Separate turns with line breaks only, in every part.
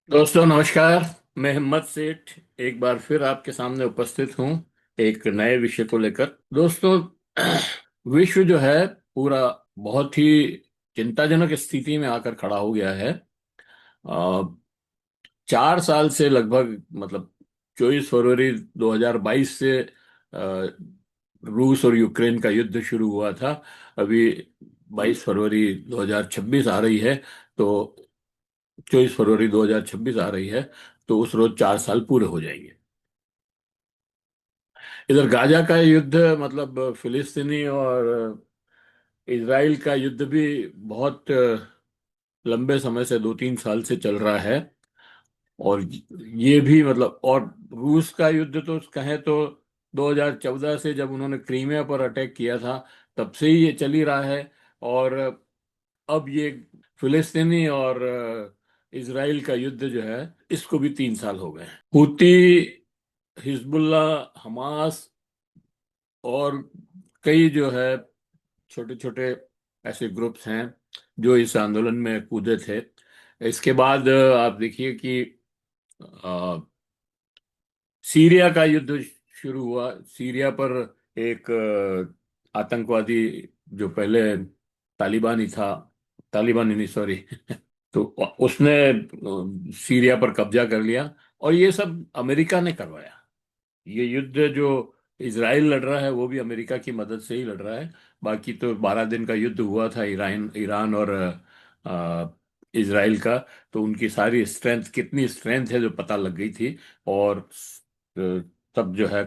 दोस्तों नमस्कार। मैं हिम्मत सेठ एक बार फिर आपके सामने उपस्थित हूँ एक नए विषय को लेकर। दोस्तों, विश्व जो है पूरा बहुत ही चिंताजनक स्थिति में आकर खड़ा हो गया है। अ, 4 साल से लगभग मतलब 24 फरवरी 2022 से रूस और यूक्रेन का युद्ध शुरू हुआ था। अभी 22 फरवरी 2026 आ रही है, तो 24 फरवरी 2026 आ रही है, तो उस रोज 4 साल पूरे हो जाएंगे। इधर गाजा का युद्ध मतलब फिलिस्तीनी और इजराइल का युद्ध भी बहुत लंबे समय से 2-3 साल से चल रहा है। और ये भी मतलब, और रूस का युद्ध तो कहें तो 2014 से जब उन्होंने क्रीमिया पर अटैक किया था तब से ही ये चल ही रहा है। और अब ये फिलिस्तीनी और इजराइल का युद्ध जो है, इसको भी 3 साल हो गए हैं। हूती, हिजबुल्ला, हमास और कई जो है छोटे छोटे ऐसे ग्रुप्स हैं जो इस आंदोलन में कूदे थे। इसके बाद आप देखिए कि अ, सीरिया का युद्ध शुरू हुआ। सीरिया पर एक आतंकवादी जो पहले तालिबानी था, तालिबानी नहीं सॉरी, तो उसने सीरिया पर कब्जा कर लिया। और ये सब अमेरिका ने करवाया। ये युद्ध जो इजराइल लड़ रहा है वो भी अमेरिका की मदद से ही लड़ रहा है। बाकी तो 12 दिन का युद्ध हुआ था ईरान ईरान और इजराइल का। तो उनकी सारी स्ट्रेंथ, कितनी स्ट्रेंथ है जो पता लग गई थी। और तब जो है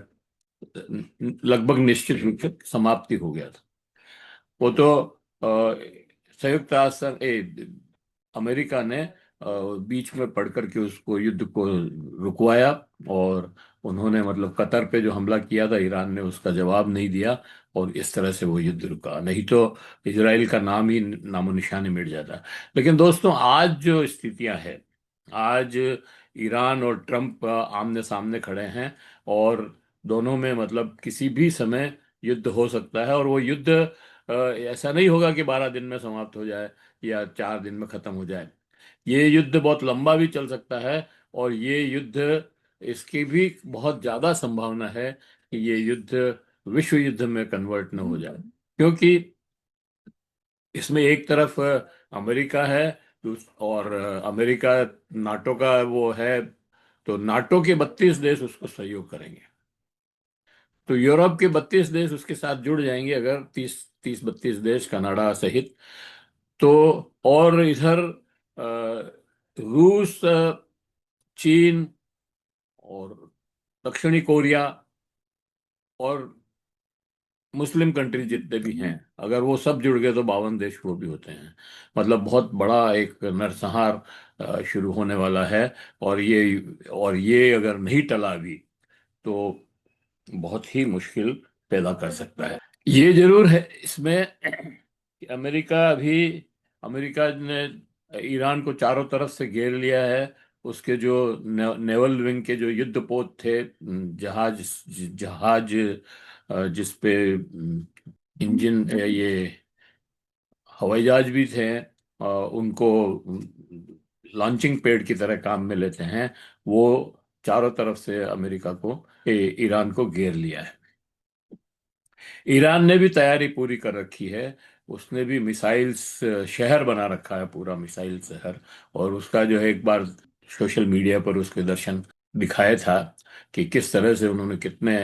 लगभग निश्चित रूप से समाप्ति हो गया था। वो तो संयुक्त राष्ट्र अमेरिका ने बीच में पढ़ करके उसको युद्ध को रुकवाया। और उन्होंने मतलब कतर पे जो हमला किया था ईरान ने, उसका जवाब नहीं दिया। और इस तरह से वो युद्ध रुका, नहीं तो इजराइल का नाम ही नामो निशानी मिट जाता। लेकिन दोस्तों, आज जो स्थितियां हैं, आज ईरान और ट्रम्प आमने सामने खड़े हैं। और दोनों में मतलब किसी भी समय युद्ध हो सकता है। और वो युद्ध ऐसा नहीं होगा कि 12 दिन में समाप्त हो जाए या 4 दिन में खत्म हो जाए। ये युद्ध बहुत लंबा भी चल सकता है। और ये युद्ध, इसकी भी बहुत ज्यादा संभावना है कि ये युद्ध विश्व युद्ध में कन्वर्ट न हो जाए। क्योंकि इसमें एक तरफ अमेरिका है, और अमेरिका नाटो का वो है। तो नाटो के 32 देश उसको सहयोग करेंगे। तो यूरोप के 32 देश उसके साथ जुड़ जाएंगे, अगर 30-32 देश कनाडा सहित। तो और इधर रूस, चीन और दक्षिणी कोरिया और मुस्लिम कंट्री जितने भी हैं, अगर वो सब जुड़ गए तो 52 देश वो भी होते हैं। मतलब बहुत बड़ा एक नरसंहार शुरू होने वाला है। और ये अगर नहीं टला भी तो बहुत ही मुश्किल पैदा कर सकता है। ये जरूर है इसमें कि अमेरिका ने ईरान को चारों तरफ से घेर लिया है। उसके जो नेवल विंग के जो युद्धपोत थे, जहाज जहाज जिस पे इंजन, ये हवाई जहाज भी थे, उनको लॉन्चिंग पैड की तरह काम में लेते हैं। वो चारों तरफ से अमेरिका को, ईरान को घेर लिया है। ईरान ने भी तैयारी पूरी कर रखी है। उसने भी मिसाइल्स शहर बना रखा है, पूरा मिसाइल शहर। और उसका जो है एक बार सोशल मीडिया पर उसके दर्शन दिखाया था कि किस तरह से उन्होंने कितने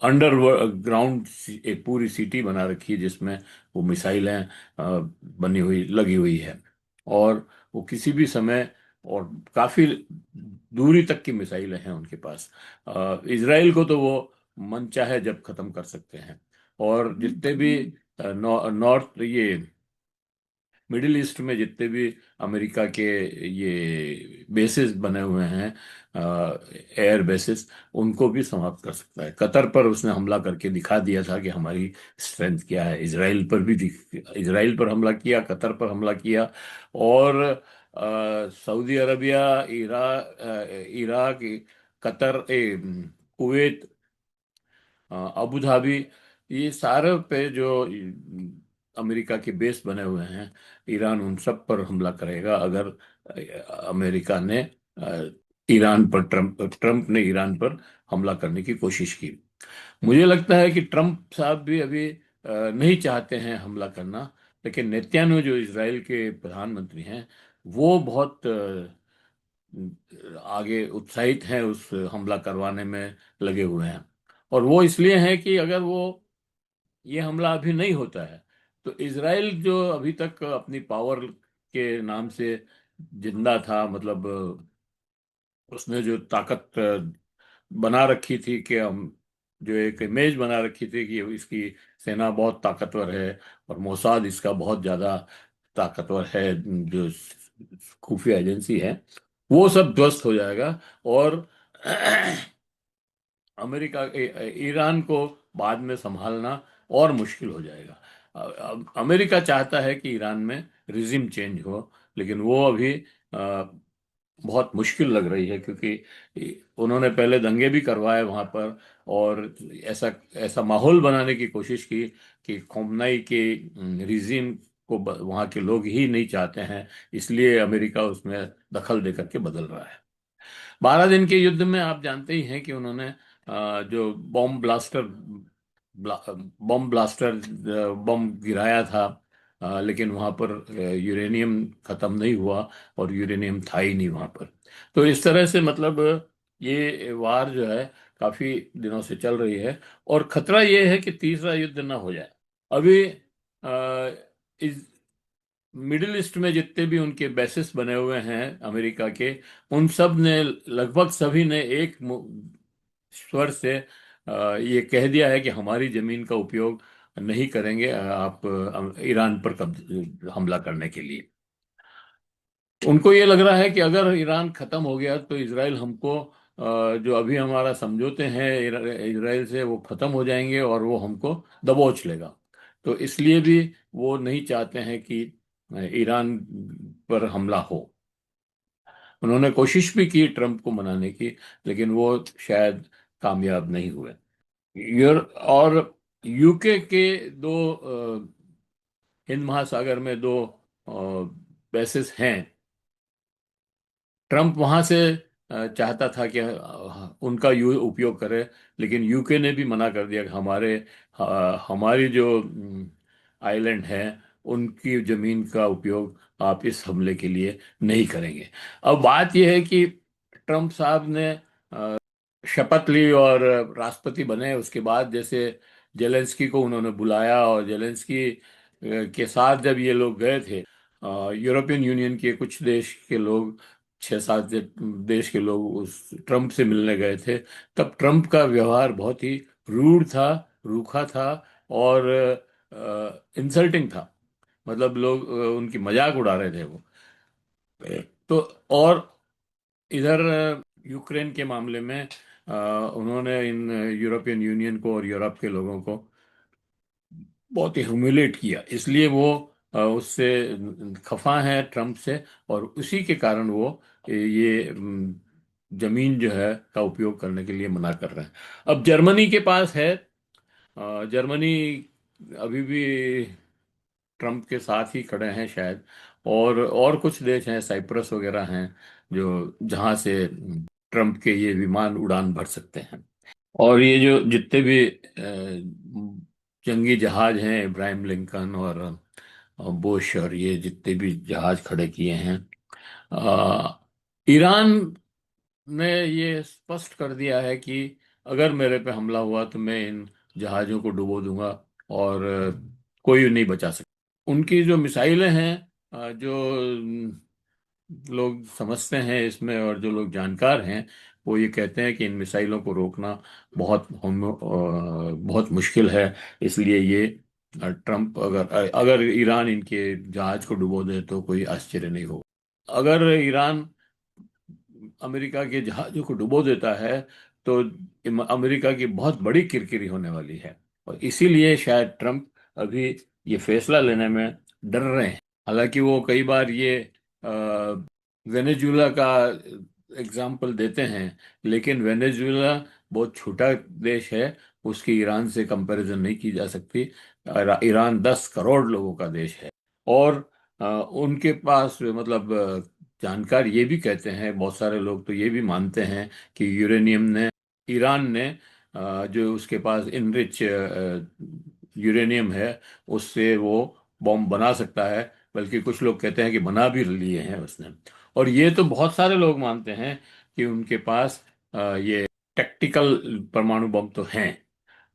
अंडर ग्राउंड एक पूरी सिटी बना रखी है जिसमें वो मिसाइलें बनी हुई लगी हुई है। और वो किसी भी समय, और काफी दूरी तक की मिसाइलें हैं उनके पास। इसराइल को तो वो मन चाहे जब खत्म कर सकते हैं। और जितने भी नॉर्थ, ये मिडिल ईस्ट में जितने भी अमेरिका के ये बेसिस बने हुए हैं, एयर बेसिस, उनको भी समाप्त कर सकता है। कतर पर उसने हमला करके दिखा दिया था कि हमारी स्ट्रेंथ क्या है। इजराइल पर हमला किया, कतर पर हमला किया। और Saudi Arabia, Iraq, Qatar, Kuwait, Abu Dhabi, ये सारे पे जो अमेरिका के बेस बने हुए हैं, ईरान उन सब पर हमला करेगा अगर अमेरिका ने ईरान पर, ट्रंप ने ईरान पर हमला करने की कोशिश की। मुझे लगता है कि ट्रंप साहब भी अभी नहीं चाहते हैं हमला करना, लेकिन नेतन्याहू जो इजराइल के प्रधानमंत्री हैं, वो बहुत आगे उत्साहित हैं, उस हमला करवाने में लगे हुए हैं। और वो इसलिए हैं कि अगर वो ये हमला अभी नहीं होता है तो इजराइल जो अभी तक अपनी पावर के नाम से जिंदा था, मतलब उसने जो ताकत बना रखी थी कि हम, जो एक इमेज बना रखी थी कि इसकी सेना बहुत ताकतवर है और मोसाद इसका बहुत ज्यादा ताकतवर है, जो खुफिया एजेंसी है, वो सब ध्वस्त हो जाएगा। और ईरान को बाद में संभालना और मुश्किल हो जाएगा। अमेरिका चाहता है कि ईरान में रिजिम चेंज हो, लेकिन वो अभी बहुत मुश्किल लग रही है, क्योंकि उन्होंने पहले दंगे भी करवाए वहां पर, और ऐसा ऐसा माहौल बनाने की कोशिश की कि खोमनाई के रिजिम को वहां के लोग ही नहीं चाहते हैं, इसलिए अमेरिका उसमें दखल दे करके बदल रहा है। 12 दिन के युद्ध में आप जानते ही हैं कि उन्होंने जो बॉम्ब ब्लास्टर बम गिराया था, लेकिन वहां पर यूरेनियम खत्म नहीं हुआ, और यूरेनियम था ही नहीं वहां पर। तो इस तरह से मतलब ये वार जो है काफी दिनों से चल रही है, और खतरा ये है कि तीसरा युद्ध ना हो जाए। अभी इस मिडिल ईस्ट में जितने भी उनके बेसिस बने हुए हैं अमेरिका के, उन सब ने, लगभग सभी ने एक स्वर से ये कह दिया है कि हमारी जमीन का उपयोग नहीं करेंगे आप ईरान पर हमला करने के लिए। उनको ये लग रहा है कि अगर ईरान खत्म हो गया तो इसराइल हमको, जो अभी हमारा समझौते हैं इसराइल से, वो खत्म हो जाएंगे और वो हमको दबोच लेगा। तो इसलिए भी वो नहीं चाहते हैं कि ईरान पर हमला हो। उन्होंने कोशिश भी की ट्रंप को मनाने की, लेकिन वो शायद कामयाब नहीं हुए। और यूके के दो हिंद महासागर में दो बेसिस हैं। ट्रंप वहां से चाहता था कि उनका उपयोग करे, लेकिन यूके ने भी मना कर दिया कि हमारी जो आइलैंड है, उनकी जमीन का उपयोग आप इस हमले के लिए नहीं करेंगे। अब बात यह है कि ट्रंप साहब ने शपथ ली और राष्ट्रपति बने, उसके बाद जैसे जेलेंस्की को उन्होंने बुलाया, और जेलेंस्की के साथ जब ये लोग गए थे, यूरोपियन यूनियन के कुछ देश के लोग, 6-7 देश के लोग उस ट्रंप से मिलने गए थे, तब ट्रंप का व्यवहार बहुत ही रूड था, रूखा था, और इंसल्टिंग था। मतलब लोग उनकी मजाक उड़ा रहे थे वो। तो और इधर यूक्रेन के मामले में उन्होंने इन यूरोपियन यूनियन को और यूरोप के लोगों को बहुत ही ह्यूमिलेट किया, इसलिए वो उससे खफा है ट्रंप से, और उसी के कारण वो ये जमीन जो है का उपयोग करने के लिए मना कर रहे हैं। अब जर्मनी के पास है, जर्मनी अभी भी ट्रंप के साथ ही खड़े हैं शायद, और कुछ देश हैं, साइप्रस वगैरह हैं, जो जहां से ट्रंप के ये विमान उड़ान भर सकते हैं। और ये जो जितने भी जंगी जहाज हैं, इब्राहिम लिंकन और बुश, और ये जितने भी जहाज खड़े किए हैं, ईरान ने ये स्पष्ट कर दिया है कि अगर मेरे पे हमला हुआ तो मैं इन जहाज़ों को डुबो दूंगा, और कोई नहीं बचा सकता। उनकी जो मिसाइलें हैं, जो लोग समझते हैं इसमें, और जो लोग जानकार हैं, वो ये कहते हैं कि इन मिसाइलों को रोकना बहुत मुश्किल है। इसलिए ये ट्रंप, अगर ईरान इनके जहाज को डुबो दे तो कोई आश्चर्य नहीं होगा। अगर ईरान अमेरिका के जहाजों को डुबो देता है तो अमेरिका की बहुत बड़ी किरकिरी होने वाली है, और इसीलिए शायद ट्रंप अभी ये फैसला लेने में डर रहे हैं। हालांकि वो कई बार ये वेनेजुएला का एग्जाम्पल देते हैं, लेकिन वेनेजुएला बहुत छोटा देश है, उसकी ईरान से कंपैरिजन नहीं की जा सकती। ईरान 10 करोड़ लोगों का देश है, और उनके पास मतलब जानकार ये भी कहते हैं, बहुत सारे लोग तो ये भी मानते हैं कि यूरेनियम ने, ईरान ने जो उसके पास इनरिच यूरेनियम है, उससे वो बॉम्ब बना सकता है। बल्कि कुछ लोग कहते हैं कि बना भी लिए हैं उसने। और ये तो बहुत सारे लोग मानते हैं कि उनके पास ये टैक्टिकल परमाणु बम तो हैं।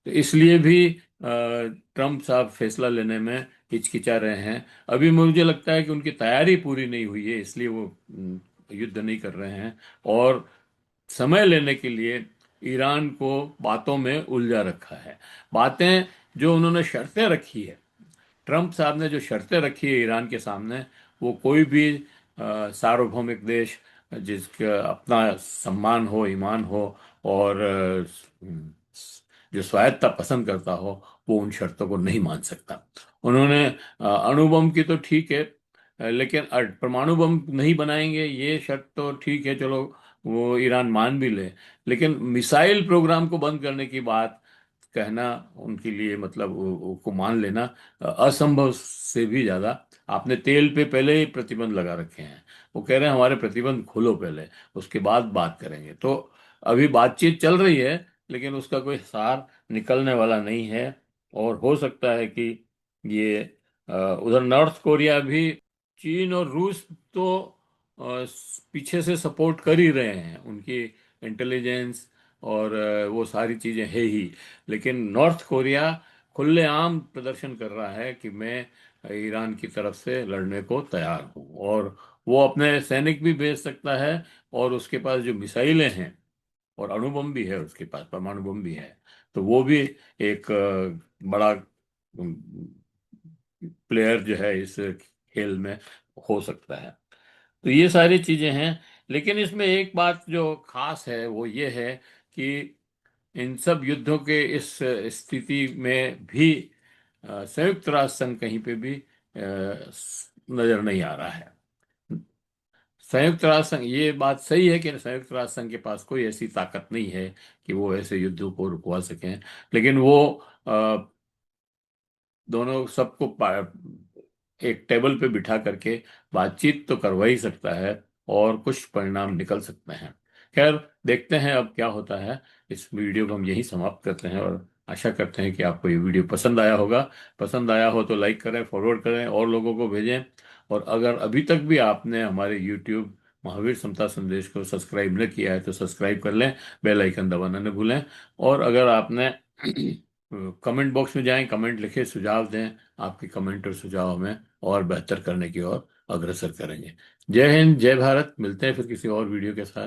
तो इसलिए भी ट्रम्प साहब फैसला लेने में हिचकिचा रहे हैं। अभी मुझे लगता है कि उनकी तैयारी पूरी नहीं हुई है, इसलिए वो युद्ध नहीं कर रहे हैं। और समय लेने के लिए ईरान को बातों में उलझा रखा है। बातें जो उन्होंने शर्तें रखी है, ट्रम्प साहब ने जो शर्तें रखी है ईरान के सामने, वो कोई भी सार्वभौमिक देश जिसका अपना सम्मान हो, ईमान हो, और जो स्वायत्तता पसंद करता हो, वो उन शर्तों को नहीं मान सकता। उन्होंने अणु बम की तो ठीक है, लेकिन परमाणु बम नहीं बनाएंगे ये शर्त तो ठीक है, चलो वो ईरान मान भी ले। लेकिन मिसाइल प्रोग्राम को बंद करने की बात कहना उनके लिए, मतलब को मान लेना असंभव से भी ज्यादा। आपने तेल पे पहले ही प्रतिबंध लगा रखे हैं, वो कह रहे हैं हमारे प्रतिबंध खोलो पहले, उसके बाद बात करेंगे। तो अभी बातचीत चल रही है, लेकिन उसका कोई सार निकलने वाला नहीं है। और हो सकता है कि ये उधर नॉर्थ कोरिया भी, चीन और रूस तो पीछे से सपोर्ट कर ही रहे हैं, उनकी इंटेलिजेंस और वो सारी चीजें है ही। लेकिन नॉर्थ कोरिया खुलेआम प्रदर्शन कर रहा है कि मैं ईरान की तरफ से लड़ने को तैयार हूँ, और वो अपने सैनिक भी भेज सकता है। और उसके पास जो मिसाइलें हैं, और अणु बम भी है उसके पास, परमाणु बम भी है, तो वो भी एक बड़ा प्लेयर जो है इस खेल में हो सकता है। तो ये सारी चीजें हैं। लेकिन इसमें एक बात जो खास है वो ये है कि इन सब युद्धों के इस स्थिति में भी संयुक्त राष्ट्र संघ कहीं पे भी नजर नहीं आ रहा है। संयुक्त राष्ट्र संघ, ये बात सही है कि संयुक्त राष्ट्र संघ के पास कोई ऐसी ताकत नहीं है कि वो ऐसे युद्धों को रुकवा सकें। लेकिन वो दोनों सबको एक टेबल पे बिठा करके बातचीत तो करवा ही सकता है, और कुछ परिणाम निकल सकते हैं। खैर, देखते हैं अब क्या होता है। इस वीडियो को हम यही समाप्त करते हैं, और आशा करते हैं कि आपको ये वीडियो पसंद आया होगा। पसंद आया हो तो लाइक करें, फॉरवर्ड करें, और लोगों को भेजें। और अगर अभी तक भी आपने हमारे यूट्यूब महावीर समता संदेश को सब्सक्राइब न किया है तो सब्सक्राइब कर लें, बेल आइकन दबाना न भूलें। और अगर आपने कमेंट बॉक्स में जाएं, कमेंट लिखें, सुझाव दें। आपके कमेंट और सुझाव हमें और बेहतर करने की ओर अग्रसर करेंगे। जय हिंद, जय भारत। मिलते हैं फिर किसी और वीडियो के साथ।